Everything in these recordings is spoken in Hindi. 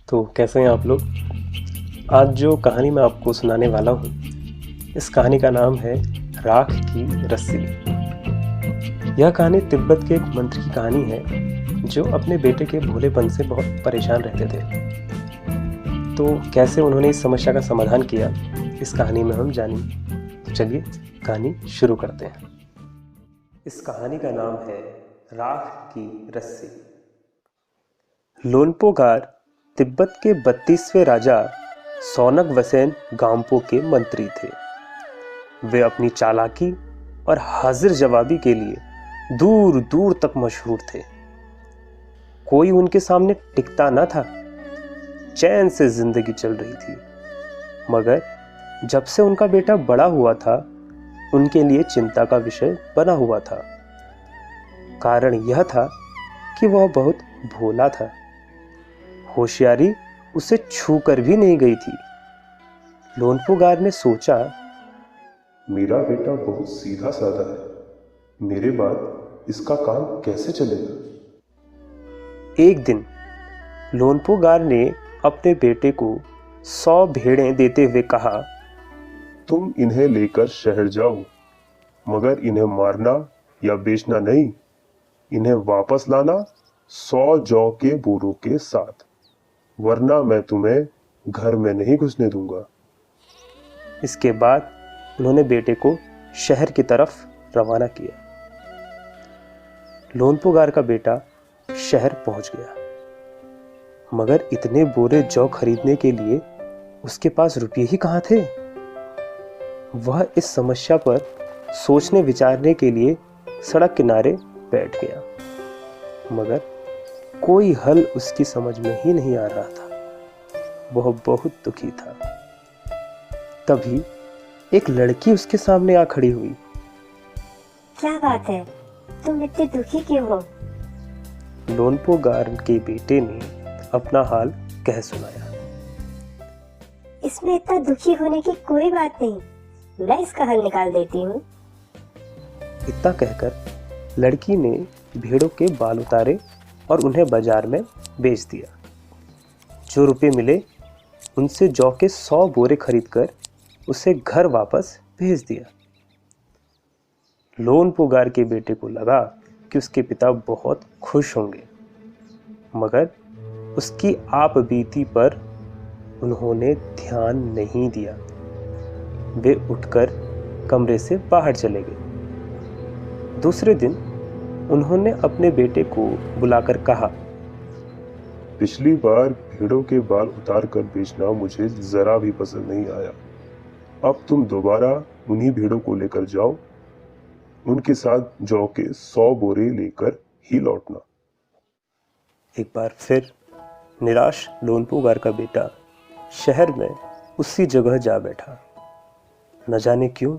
तो कैसे हैं आप लोग। आज जो कहानी मैं आपको सुनाने वाला हूँ, इस कहानी का नाम है राख की रस्सी। यह कहानी तिब्बत के एक मंत्री की कहानी है जो अपने बेटे के भोलेपन से बहुत परेशान रहते थे। तो कैसे उन्होंने इस समस्या का समाधान किया, इस कहानी में हम जानेंगे। तो चलिए कहानी शुरू करते हैं। इस कहानी का नाम है राख की रस्सी। लोनपोगार तिब्बत के 32वें राजा सौनक वसेन गाम्पो के मंत्री थे। वे अपनी चालाकी और हाजिर जवाबी के लिए दूर दूर तक मशहूर थे। कोई उनके सामने टिकता न था। चैन से जिंदगी चल रही थी। मगर जब से उनका बेटा बड़ा हुआ था, उनके लिए चिंता का विषय बना हुआ था। कारण यह था कि वह बहुत भोला था। होशियारी उसे छूकर भी नहीं गई थी। लोनपोगार ने सोचा, मेरा बेटा बहुत सीधा साधा है, मेरे बाद इसका काम कैसे चलेगा। एक दिन लोनपोगार ने अपने बेटे को 100 भेड़ें देते हुए कहा, तुम इन्हें लेकर शहर जाओ, मगर इन्हें मारना या बेचना नहीं। इन्हें वापस लाना 100 जौ के बोरों के साथ, वरना मैं तुम्हें घर में नहीं घुसने दूंगा। इसके बाद उन्होंने बेटे को शहर की तरफ रवाना किया। लोनपोगार का बेटा शहर पहुंच गया, मगर इतने बोरे जौ खरीदने के लिए उसके पास रुपये ही कहाँ थे। वह इस समस्या पर सोचने विचारने के लिए सड़क किनारे बैठ गया, मगर कोई हल उसकी समझ में ही नहीं आ रहा था। वह बहुत दुखी था। तभी एक लड़की उसके सामने आ खड़ी हुई। क्या बात है, तुम इतने दुखी क्यों हो? लोनपोगार के बेटे ने अपना हाल कह सुनाया। इसमें इतना दुखी होने की कोई बात नहीं, मैं इसका हल निकाल देती हूँ। इतना कहकर लड़की ने भेड़ों के बाल उतारे और उन्हें बाजार में बेच दिया। जो रुपए मिले उनसे जौ के 100 बोरे खरीदकर उसे घर वापस भेज दिया। लोनपोगार के बेटे को लगा कि उसके पिता बहुत खुश होंगे, मगर उसकी आप बीती पर उन्होंने ध्यान नहीं दिया। वे उठकर कमरे से बाहर चले गए। दूसरे दिन उन्होंने अपने बेटे को बुलाकर कहा, पिछली बार भेड़ों के बाल उतार कर बेचना मुझे जरा भी पसंद नहीं आया। अब तुम दोबारा उन्हीं भेड़ों को लेकर जाओ, उनके साथ जौ के 100 बोरे लेकर ही लौटना। एक बार फिर निराश लोनपोगार का बेटा शहर में उसी जगह जा बैठा। न जाने क्यों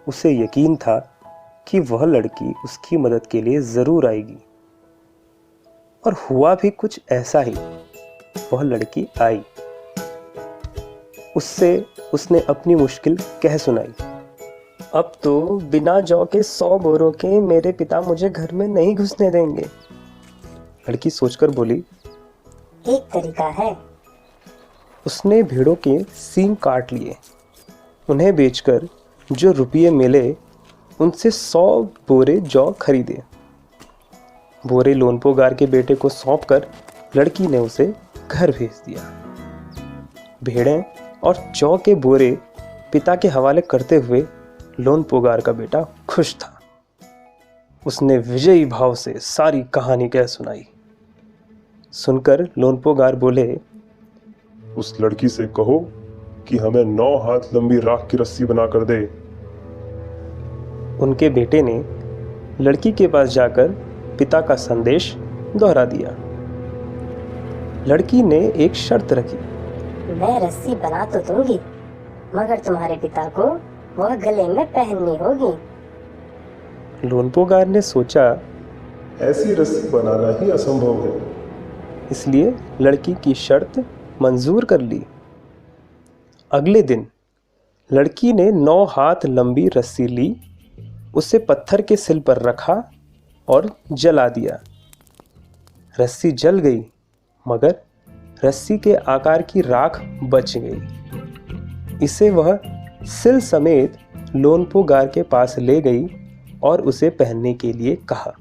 उसे यकीन था कि वह लड़की उसकी मदद के लिए जरूर आएगी। और हुआ भी कुछ ऐसा ही। वह लड़की आई। उससे उसने अपनी मुश्किल कह सुनाई। अब तो बिना जौ के 100 बोरों के मेरे पिता मुझे घर में नहीं घुसने देंगे। लड़की सोचकर बोली, एक तरीका है। उसने भेड़ों के सींग काट लिए। उन्हें बेचकर जो रुपये मिले उनसे 100 बोरे जौ खरीदे। बोरे लोनपोगार के बेटे को सौंपकर लड़की ने उसे घर भेज दिया। भेड़ें और जौ के बोरे पिता के हवाले करते हुए लोनपोगार का बेटा खुश था। उसने विजयी भाव से सारी कहानी कह सुनाई। सुनकर लोनपोगार बोले, उस लड़की से कहो कि हमें 9 हाथ लंबी राख की रस्सी बनाकर दे। उनके बेटे ने लड़की के पास जाकर पिता का संदेश दोहरा दिया। लड़की ने एक शर्त रखी, मैं रस्सी बना तो दूंगी, मगर तुम्हारे पिता को वह गले में पहननी होगी। लोनपोगार ने सोचा, ऐसी रस्सी बनाना ही असंभव है। इसलिए लड़की की शर्त मंजूर कर ली। अगले दिन लड़की ने 9 हाथ लंबी रस्सी ली, उसे पत्थर के सिल पर रखा और जला दिया। रस्सी जल गई, मगर रस्सी के आकार की राख बच गई। इसे वह सिल समेत लोनपो गार के पास ले गई और उसे पहनने के लिए कहा।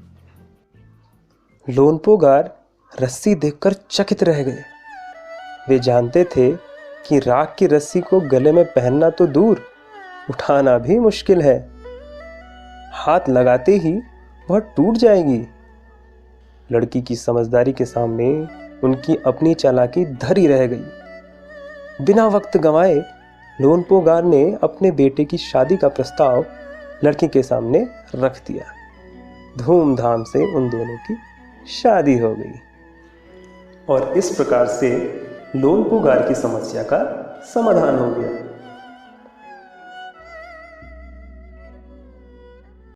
लोनपो गार रस्सी देखकर चकित रह गए। वे जानते थे कि राख की रस्सी को गले में पहनना तो दूर, उठाना भी मुश्किल है। हाथ लगाते ही वह टूट जाएगी। लड़की की समझदारी के सामने उनकी अपनी चालाकी धरी रह गई। बिना वक्त गंवाए लोनपो गार ने अपने बेटे की शादी का प्रस्ताव लड़की के सामने रख दिया। धूमधाम से उन दोनों की शादी हो गई और इस प्रकार से लोनपो गार की समस्या का समाधान हो गया।